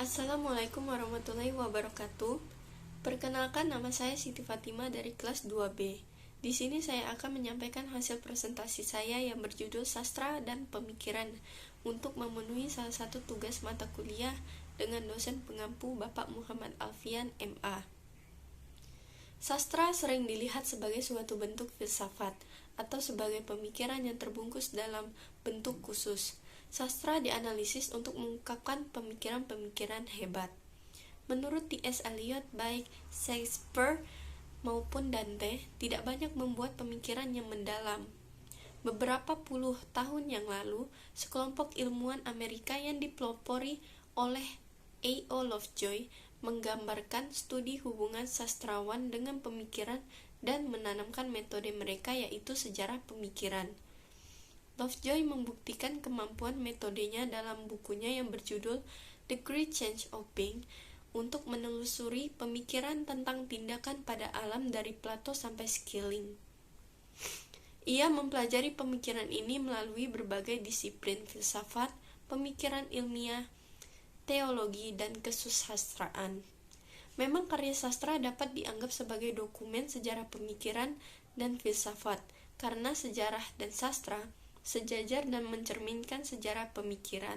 Assalamualaikum warahmatullahi wabarakatuh. Perkenalkan, nama saya Siti Fatima dari kelas 2B. Di sini saya akan menyampaikan hasil presentasi saya yang berjudul Sastra dan Pemikiran untuk memenuhi salah satu tugas mata kuliah dengan dosen pengampu Bapak Muhammad Alfian, MA. Sastra sering dilihat sebagai suatu bentuk filsafat atau sebagai pemikiran yang terbungkus dalam bentuk khusus. Sastra dianalisis untuk mengungkapkan pemikiran-pemikiran hebat. Menurut T.S. Eliot, baik Shakespeare maupun Dante tidak banyak membuat pemikiran yang mendalam. Beberapa puluh tahun yang lalu, sekelompok ilmuwan Amerika yang dipelopori oleh A.O. Lovejoy menggambarkan studi hubungan sastrawan dengan pemikiran dan menanamkan metode mereka, yaitu sejarah pemikiran. Lovejoy membuktikan kemampuan metodenya dalam bukunya yang berjudul The Great Change of Being untuk menelusuri pemikiran tentang tindakan pada alam dari Plato sampai Schelling. Ia mempelajari pemikiran ini melalui berbagai disiplin filsafat, pemikiran ilmiah, teologi, dan kesusastraan. Memang karya sastra dapat dianggap sebagai dokumen sejarah pemikiran dan filsafat, karena sejarah dan sastra sejajar dan mencerminkan sejarah pemikiran.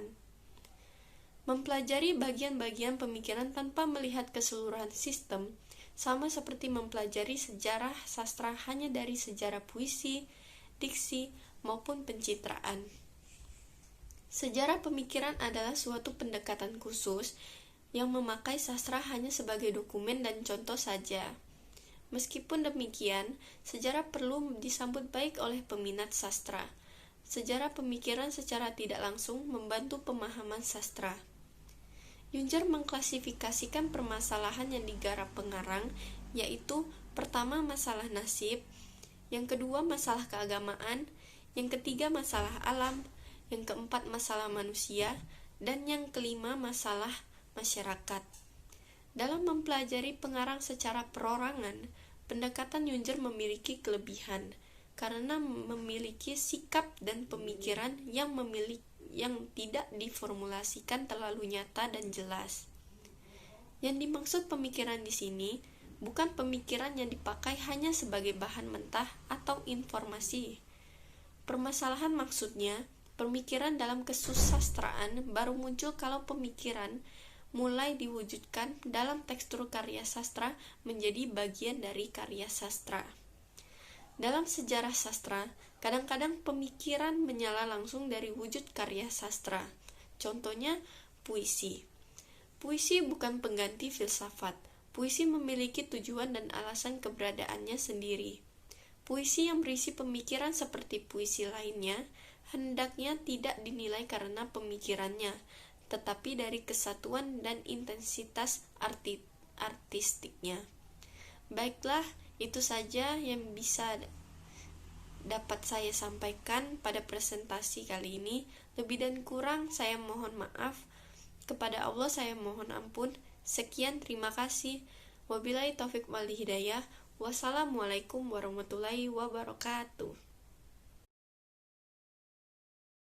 Mempelajari bagian-bagian pemikiran tanpa melihat keseluruhan sistem, sama seperti mempelajari sejarah sastra hanya dari sejarah puisi, diksi, maupun pencitraan. Sejarah pemikiran adalah suatu pendekatan khusus yang memakai sastra hanya sebagai dokumen dan contoh saja. Meskipun demikian, sejarah perlu disambut baik oleh peminat sastra. Sejarah pemikiran secara tidak langsung membantu pemahaman sastra. Juncker mengklasifikasikan permasalahan yang digarap pengarang, yaitu pertama masalah nasib, yang kedua masalah keagamaan, yang ketiga masalah alam, yang keempat masalah manusia, dan yang kelima masalah masyarakat. Dalam mempelajari pengarang secara perorangan, pendekatan Juncker memiliki kelebihan karena memiliki sikap dan pemikiran yang tidak diformulasikan terlalu nyata dan jelas. Yang dimaksud pemikiran di sini bukan pemikiran yang dipakai hanya sebagai bahan mentah atau informasi. Permasalahan maksudnya, pemikiran dalam kesusastraan baru muncul kalau pemikiran mulai diwujudkan dalam tekstur karya sastra menjadi bagian dari karya sastra. Dalam sejarah sastra, kadang-kadang pemikiran menyala langsung dari wujud karya sastra. Contohnya, puisi. Puisi bukan pengganti filsafat. Puisi memiliki tujuan dan alasan keberadaannya sendiri. Puisi yang berisi pemikiran seperti puisi lainnya, hendaknya tidak dinilai karena pemikirannya, tetapi dari kesatuan dan intensitas artistiknya. Baiklah, itu saja yang bisa dapat saya sampaikan pada presentasi kali ini. Lebih dan kurang saya mohon maaf. Kepada Allah saya mohon ampun. Sekian, terima kasih. Wabillahi taufik wal hidayah. Wassalamualaikum warahmatullahi wabarakatuh.